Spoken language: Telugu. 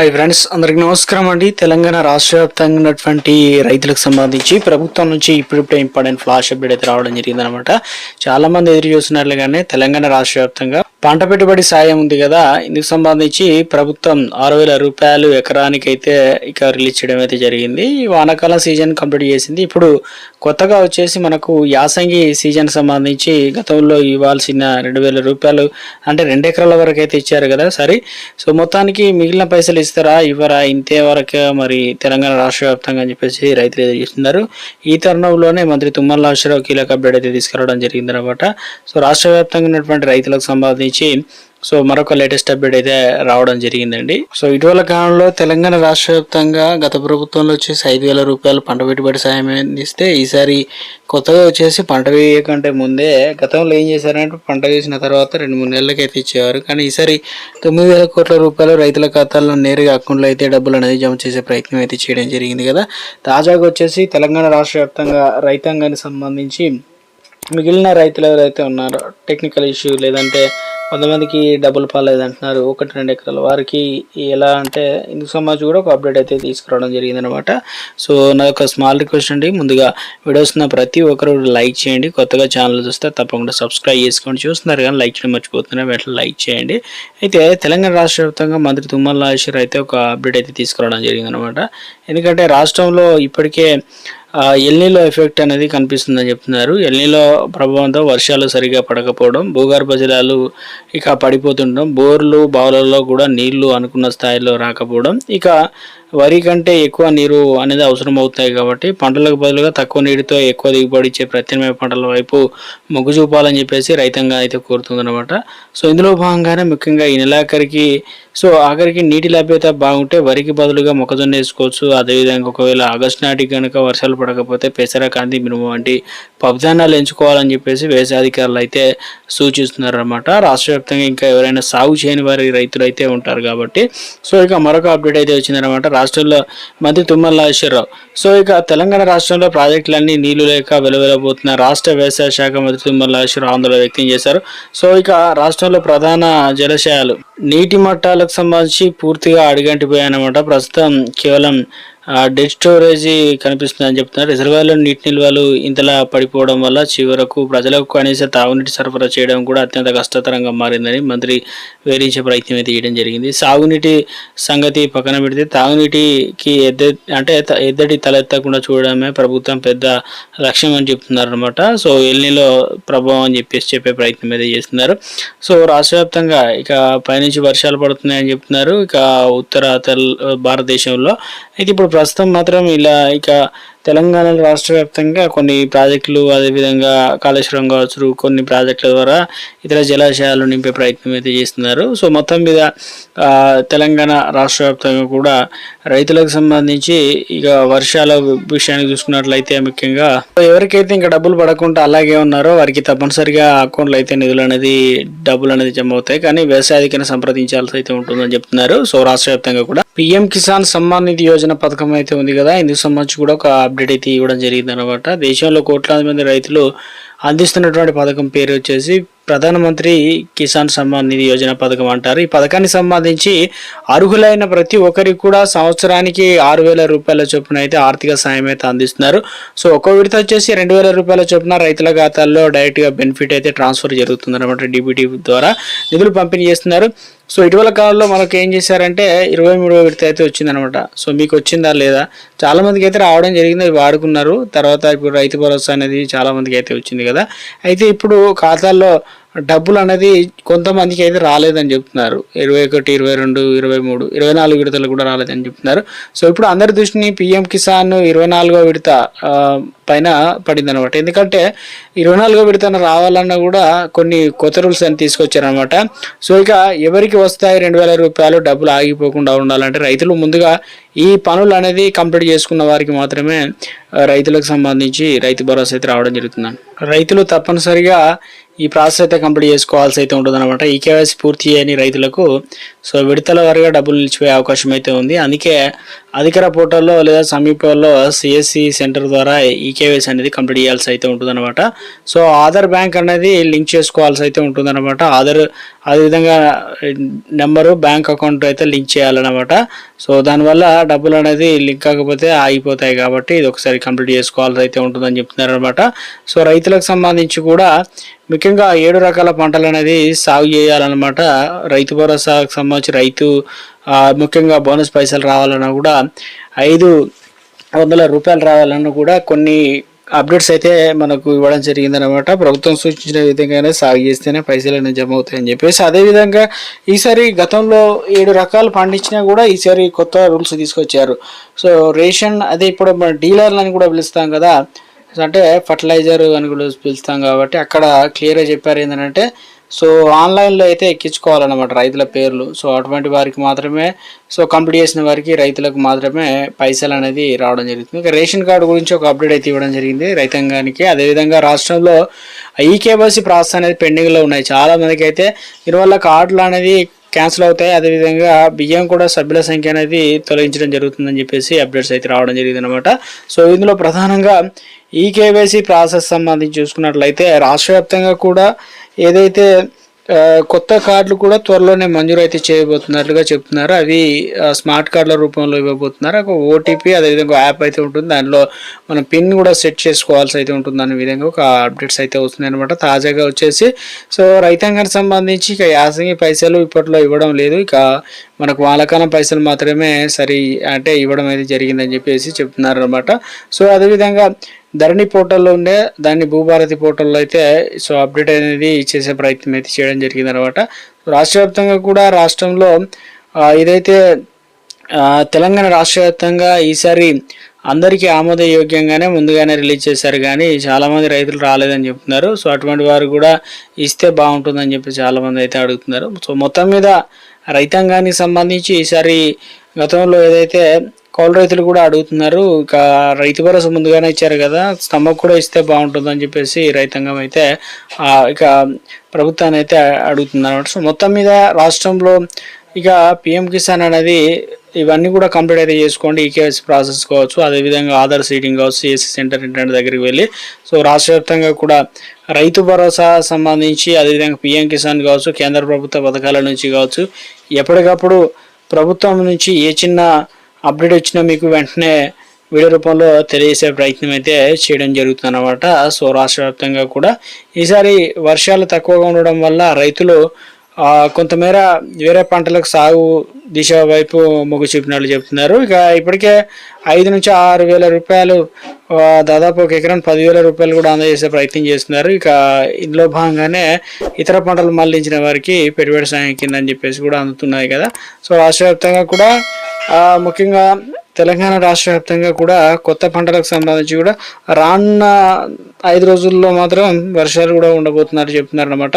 హాయ్ ఫ్రెండ్స్, అందరికి నమస్కారం అండి. తెలంగాణ రాష్ట్ర వ్యాప్తంగా ఉన్నటువంటి రైతులకు సంబంధించి ప్రభుత్వం నుంచి ఇప్పుడిప్పుడే ఇంపార్టెంట్ ఫ్లాష్ అప్డేట్ అయితే రావడం జరిగిందనమాట. చాలా మంది ఎదురు చూస్తున్నట్లుగానే తెలంగాణ రాష్ట్ర వ్యాప్తంగా పంట పెట్టుబడి సాయం ఉంది కదా, ఇందుకు సంబంధించి ప్రభుత్వం 6,000 రూపాయలు ఎకరానికి అయితే ఇక రిలీజ్ చేయడం అయితే జరిగింది. ఈ వానాకాలం సీజన్ కంప్లీట్ చేసింది. ఇప్పుడు కొత్తగా వచ్చేసి మనకు యాసంగి సీజన్ సంబంధించి గతంలో ఇవ్వాల్సిన 2,000 రూపాయలు అంటే 2 ఎకరాల వరకు అయితే ఇచ్చారు కదా. సరే, సో మొత్తానికి మిగిలిన పైసలు ఇస్తారా ఇవ్వరా ఇంతే వరకు మరి తెలంగాణ రాష్ట్ర వ్యాప్తంగా అని చెప్పేసి రైతులు ఎదురు చూస్తున్నారు. ఈ తరుణంలోనే మంత్రి తుమ్మల నాగేశ్వరరావు కీలక అప్డేట్ అయితే తీసుకురావడం జరిగింది అనమాట. సో రాష్ట్ర వ్యాప్తంగా ఉన్నటువంటి రైతులకు సంబంధించి సో మరొక లేటెస్ట్ అప్డేట్ అయితే రావడం జరిగిందండి. సో ఇటీవల కాలంలో తెలంగాణ రాష్ట్ర వ్యాప్తంగా గత ప్రభుత్వంలో వచ్చేసి 5,000 రూపాయలు పంట పెట్టుబడి సాయం అందిస్తే ఈసారి కొత్తగా వచ్చేసి పంట వేయకంటే ముందే గతంలో ఏం చేశారంటే పంట వేసిన తర్వాత 2-3 నెలలకి అయితే ఇచ్చేవారు. కానీ ఈసారి 9,000 కోట్ల రూపాయలు రైతుల ఖాతాల్లో నేరుగా అకౌంట్లో అయితే డబ్బులు అనేది జమ చేసే ప్రయత్నం అయితే చేయడం జరిగింది కదా. తాజాగా వచ్చేసి తెలంగాణ రాష్ట్ర వ్యాప్తంగా రైతాంగానికి సంబంధించి మిగిలిన రైతులు ఎవరైతే ఉన్నారో టెక్నికల్ ఇష్యూ లేదంటే కొంతమందికి డబ్బులు పాలేదంటున్నారు 1-2 ఎకరాల వారికి ఎలా అంటే ఇందుకు సంబంధించి కూడా ఒక అప్డేట్ అయితే తీసుకురావడం జరిగింది అనమాట. సో నా యొక్క స్మాల్ రిక్వెస్ట్ అండి, ముందుగా వీడియోస్ ప్రతి ఒక్కరు లైక్ చేయండి. కొత్తగా ఛానల్ చూస్తే తప్పకుండా సబ్స్క్రైబ్ చేసుకోండి. చూస్తున్నారు కానీ లైక్ చేయడం మర్చిపోతున్నారు, వెంటనే లైక్ చేయండి. అయితే తెలంగాణ రాష్ట్ర వ్యాప్తంగా మంత్రి తుమ్మల నాగేశ్వరరావు అయితే ఒక అప్డేట్ అయితే తీసుకురావడం జరిగింది అనమాట. ఎందుకంటే రాష్ట్రంలో ఇప్పటికే ఎల్నీలో ఎఫెక్ట్ అనేది కనిపిస్తుందని చెప్తున్నారు. ఎల్నీలో ప్రభావంతో వర్షాలు సరిగా పడకపోవడం, భూగర్భ జలాలు ఇక పడిపోతుండడం, బోర్లు బావులలో కూడా నీళ్లు అనుకున్న స్థాయిలో రాకపోవడం, ఇక వరి కంటే ఎక్కువ నీరు అనేది అవసరం అవుతాయి కాబట్టి పంటలకు బదులుగా తక్కువ నీటితో ఎక్కువ దిగుబడి ఇచ్చే ప్రత్యామ్నాయ పంటల వైపు మొగ్గు చూపాలని చెప్పేసి రైతాంగం అయితే కోరుతుందన్నమాట. సో ఇందులో భాగంగానే ముఖ్యంగా ఈ నెలాఖరికి ఆఖరికి నీటి లభ్యత బాగుంటే వరికి బదులుగా మొక్కజొన్న వేసుకోవచ్చు. అదేవిధంగా ఒకవేళ ఆగస్టు నాటికి కనుక వర్షాలు పడకపోతే పెసర, కంది, మినుము వంటి పప్పుధాన్యాలు ఎంచుకోవాలని చెప్పేసి వ్యవసాయ అధికారులు అయితే సూచిస్తున్నారు అన్నమాట. రాష్ట్ర వ్యాప్తంగా ఇంకా ఎవరైనా సాగు చేయని వారి రైతులు అయితే ఉంటారు కాబట్టి. సో ఇక మరొక అప్డేట్ అయితే వచ్చిందనమాట రాష్ట్రంలో మంత్రి తుమ్మల నాగేశ్వరరావు. సో ఇక తెలంగాణ రాష్ట్రంలో ప్రాజెక్టులన్నీ నీళ్లు లేక వెలువెలబోతున్న రాష్ట్ర వ్యవసాయ శాఖ మంత్రి తుమ్మల నాగేశ్వరరావు ఆందోళన వ్యక్తం చేశారు. సో ఇక రాష్ట్రంలో ప్రధాన జలాశయాలు నీటి మట్టాలకు సంబంధించి పూర్తిగా అడుగంటిపోయాయన్నమాట. ప్రస్తుతం కేవలం డెడ్ స్టోరేజీ కనిపిస్తుందని చెప్తున్నారు. రిజర్వాయర్లో నీటి నిల్వలు ఇంతలా పడిపోవడం వల్ల చివరకు ప్రజలకు కనీస తాగునీటి సరఫరా చేయడం కూడా అత్యంత కష్టతరంగా మారిందని మంత్రి వివరించే ప్రయత్నం అయితే చేయడం జరిగింది. సాగునీటి సంగతి పక్కన పెడితే తాగునీటికి ఎద్దడి తలెత్తకుండా చూడడమే ప్రభుత్వం పెద్ద లక్ష్యం అని చెప్తున్నారు అనమాట. సో ఎల్నీలో ప్రభావం అని చెప్పే ప్రయత్నం అయితే చేస్తున్నారు. సో రాష్ట్ర వ్యాప్తంగా ఇక పైనుంచి వర్షాలు పడుతున్నాయని చెప్తున్నారు ఇక ఉత్తర భారతదేశంలో. అయితే ఇప్పుడు ప్రస్తుతం మాత్రం ఇలా ఇక తెలంగాణ రాష్ట్ర వ్యాప్తంగా కొన్ని ప్రాజెక్టులు అదేవిధంగా కాళేశ్వరం కావచ్చు కొన్ని ప్రాజెక్టుల ద్వారా ఇతర జలాశయాలు నింపే ప్రయత్నం అయితే చేస్తున్నారు. సో మొత్తం మీద తెలంగాణ రాష్ట్ర వ్యాప్తంగా కూడా రైతులకు సంబంధించి ఇక వర్షాల విషయానికి చూసుకున్నట్లయితే ముఖ్యంగా ఎవరికైతే ఇంకా డబ్బులు పడకుండా అలాగే ఉన్నారో వారికి తప్పనిసరిగా అకౌంట్లో అయితే డబ్బులు అనేది జమ అవుతాయి. కానీ వ్యవసాయ అధికారిని సంప్రదించాల్సి అయితే ఉంటుందని చెప్తున్నారు. సో రాష్ట్ర వ్యాప్తంగా కూడా పిఎం కిసాన్ సమ్మాన్ నిధి యోజన పథకం అయితే ఉంది కదా, ఇందుకు సంబంధించి కూడా ఒక అప్డేట్ అయితే ఇవ్వడం జరిగింది అనమాట. దేశంలో కోట్లాది మంది రైతులు అందిస్తున్నటువంటి పథకం పేరు వచ్చేసి ప్రధానమంత్రి కిసాన్ సమ్మాన్ నిధి యోజన పథకం అంటారు. ఈ పథకానికి సంబంధించి అర్హులైన ప్రతి ఒక్కరికి కూడా సంవత్సరానికి 6,000 రూపాయల చొప్పున అయితే ఆర్థిక సాయం అయితే అందిస్తున్నారు. సో ఒక్కో విడత వచ్చేసి 2,000 రూపాయల చొప్పున రైతుల ఖాతాల్లో డైరెక్ట్గా బెనిఫిట్ అయితే ట్రాన్స్ఫర్ జరుగుతుంది అనమాట. డిబిటీ ద్వారా నిధులు పంపిణీ చేస్తున్నారు. సో ఇటీవల కాలంలో మనకు ఏం చేశారంటే 23వ విడత అయితే వచ్చిందనమాట. సో మీకు వచ్చిందా లేదా? చాలా మందికి అయితే రావడం జరిగింది, అవి వాడుకున్నారు. తర్వాత ఇప్పుడు రైతు భరోసా అనేది చాలా మందికి అయితే వచ్చింది కదా. అయితే ఇప్పుడు ఖాతాల్లో డబ్బులు అనేది కొంతమందికి అయితే రాలేదని చెప్తున్నారు. 21, 22, 23, 24 విడతలు కూడా రాలేదని చెప్తున్నారు. సో ఇప్పుడు అందరి దృష్టిని పిఎం కిసాన్ 24వ విడత పైన పడింది అనమాట. ఎందుకంటే 24వ విడతన రావాలన్నా కూడా కొన్ని కొత్త రూల్స్ అని తీసుకొచ్చారనమాట. సో ఇక ఎవరికి వస్తాయి 2,000 రూపాయలు డబ్బులు ఆగిపోకుండా ఉండాలంటే రైతులు ముందుగా ఈ పనులు అనేది కంప్లీట్ చేసుకున్న వారికి మాత్రమే రైతులకు సంబంధించి రైతు భరోసా అయితే రావడం జరుగుతుంది. రైతులు తప్పనిసరిగా ఈ ప్రాసెస్ అయితే కంప్లీట్ చేసుకోవాల్సి అయితే ఉంటుంది అనమాట. ఈ కేవైసీ పూర్తి చేయని రైతులకు సో విడతల వారీగా డబ్బులు నిలిచిపోయే అవకాశం అయితే ఉంది. అందుకే అధికార పోర్టల్లో లేదా సమీపంలో సిఎస్సి సెంటర్ ద్వారా ఈ కేవైసీ అనేది కంప్లీట్ చేయాల్సి అయితే ఉంటుంది అనమాట. సో ఆధార్ బ్యాంక్ అనేది లింక్ చేసుకోవాల్సి అయితే ఉంటుంది అనమాట. ఆధార్ అదేవిధంగా నెంబరు బ్యాంక్ అకౌంట్ అయితే లింక్ చేయాలన్నమాట. సో దానివల్ల డబ్బులు అనేది లింక్ కాకపోతే ఆగిపోతాయి కాబట్టి ఇది ఒకసారి కంప్లీట్ చేసుకోవాల్సి అయితే ఉంటుందని చెప్తున్నారు అనమాట. సో రైతులకు సంబంధించి కూడా ముఖ్యంగా 7 రకాల పంటలు అనేది సాగు చేయాలన్నమాట. రైతు భరోసాకు సంబంధించి రైతు ముఖ్యంగా బోనస్ పైసలు రావాలన్నా కూడా 500 రూపాయలు రావాలన్నా కూడా కొన్ని అప్డేట్స్ అయితే మనకు ఇవ్వడం జరిగిందనమాట. ప్రభుత్వం సూచించిన విధంగానే సాగు చేస్తేనే పైసలు అనేది జమ అవుతాయని చెప్పేసి, అదేవిధంగా ఈసారి గతంలో 7 రకాలు పండించినా కూడా ఈసారి కొత్త రూల్స్ తీసుకొచ్చారు. సో రేషన్ అదే ఇప్పుడు మన డీలర్లు అని కూడా పిలుస్తాం కదా, అంటే ఫర్టిలైజర్ అని కూడా పిలుస్తాం కాబట్టి అక్కడ క్లియర్గా చెప్పారు ఏంటంటే సో ఆన్లైన్లో అయితే ఎక్కించుకోవాలన్నమాట రైతుల పేర్లు. సో అటువంటి వారికి మాత్రమే, సో కంప్లీట్ చేసిన వారికి రైతులకు మాత్రమే పైసలు అనేది రావడం జరుగుతుంది. ఇక రేషన్ కార్డు గురించి ఒక అప్డేట్ అయితే ఇవ్వడం జరిగింది రైతాంగానికి. అదేవిధంగా రాష్ట్రంలో ఈకేవైసీ ప్రాసెస్ అనేది పెండింగ్లో ఉన్నాయి. చాలా మందికి అయితే దీనివల్ల కార్డులు అనేది క్యాన్సిల్ అవుతాయి. అదేవిధంగా బియ్యం కూడా సభ్యుల సంఖ్య అనేది తొలగించడం జరుగుతుందని చెప్పేసి అప్డేట్స్ అయితే రావడం జరిగింది అనమాట. సో ఇందులో ప్రధానంగా ఈ కేవైసీ ప్రాసెస్ సంబంధించి చూసుకున్నట్లయితే రాష్ట్ర వ్యాప్తంగా కూడా ఏదైతే కొత్త కార్డులు కూడా త్వరలోనే మంజూరు అయితే చేయబోతున్నట్లుగా చెప్తున్నారు. అవి స్మార్ట్ కార్డుల రూపంలో ఇవ్వబోతున్నారు. ఒక ఓటీపీ అదేవిధంగా యాప్ అయితే ఉంటుంది, దానిలో మనం పిన్ కూడా సెట్ చేసుకోవాల్సి అయితే ఉంటుంది అనే విధంగా ఒక అప్డేట్స్ అయితే వస్తున్నాయి అనమాట. తాజాగా వచ్చేసి సో రైతాంగానికి సంబంధించి ఇక యాసంగి పైసలు ఇప్పట్లో ఇవ్వడం లేదు, ఇక మనకు వానకాలం పైసలు మాత్రమే అంటే ఇవ్వడం అయితే జరిగిందని చెప్పేసి చెప్తున్నారు అనమాట. సో అదేవిధంగా ధరణి పోర్టల్లో ఉండే దాన్ని భూభారతి పోర్టల్లో అయితే సో అప్డేట్ అనేది చేసే ప్రయత్నం అయితే చేయడం జరిగింది అనమాట. రాష్ట్ర వ్యాప్తంగా కూడా రాష్ట్రంలో ఇదైతే తెలంగాణ రాష్ట్ర వ్యాప్తంగా ఈసారి అందరికీ ఆమోదయోగ్యంగానే ముందుగానే రిలీజ్ చేశారు, కానీ చాలామంది రైతులు రాలేదని చెప్తున్నారు. సో అటువంటి వారు కూడా ఇస్తే బాగుంటుందని చెప్పి చాలామంది అయితే అడుగుతున్నారు. సో మొత్తం మీద రైతాంగానికి సంబంధించి ఈసారి గతంలో ఏదైతే కౌలు రైతులు కూడా అడుగుతున్నారు, ఇక రైతు భరోసా ముందుగానే ఇచ్చారు కదా, స్తంభకు కూడా ఇస్తే బాగుంటుందని చెప్పేసి రైతాంగం అయితే ఇక ప్రభుత్వాన్ని అయితే అడుగుతున్నారు అనమాట. సో మొత్తం మీద రాష్ట్రంలో ఇక పిఎం కిసాన్ అనేది ఇవన్నీ కూడా కంప్లీట్ అయితే చేసుకోండి. ఈకేఎస్ ప్రాసెస్ కావచ్చు, అదేవిధంగా ఆధార్ సీడింగ్ కావచ్చు, సిఎస్సి సెంటర్ ఇంటర్నెట్ దగ్గరికి వెళ్ళి సో రాష్ట్ర వ్యాప్తంగా కూడా రైతు భరోసా సంబంధించి అదేవిధంగా పిఎం కిసాన్ కావచ్చు, కేంద్ర ప్రభుత్వ పథకాల నుంచి కావచ్చు, ఎప్పటికప్పుడు ప్రభుత్వం నుంచి ఏ చిన్న అప్డేట్ వచ్చినా మీకు వెంటనే వీడియో రూపంలో తెలియజేసే ప్రయత్నం అయితే చేయడం జరుగుతుంది అన్నమాట. సో రాష్ట్ర వ్యాప్తంగా కూడా ఈసారి వర్షాలు తక్కువగా ఉండడం వల్ల రైతులు కొంతమేర వేరే పంటలకు సాగు దిశ వైపు మొగ్గు చూపినట్లు చెప్తున్నారు. ఇక ఇప్పటికే 5 నుంచి 6 వేల రూపాయలు దాదాపు ఒక ఎకరం 10,000 రూపాయలు కూడా అందజేసే ప్రయత్నం చేస్తున్నారు. ఇక ఇందులో భాగంగానే ఇతర పంటలు మళ్లించిన వారికి పెట్టుబడి సాయం కింద అని చెప్పేసి కూడా అందుతున్నాయి కదా. సో రాష్ట్ర వ్యాప్తంగా కూడా ముఖ్యంగా తెలంగాణ రాష్ట్ర వ్యాప్తంగా కూడా కొత్త పంటలకు సంబంధించి కూడా రానున్న 5 రోజుల్లో మాత్రం వర్షాలు కూడా ఉండబోతున్నారు చెప్తున్నారు అన్నమాట.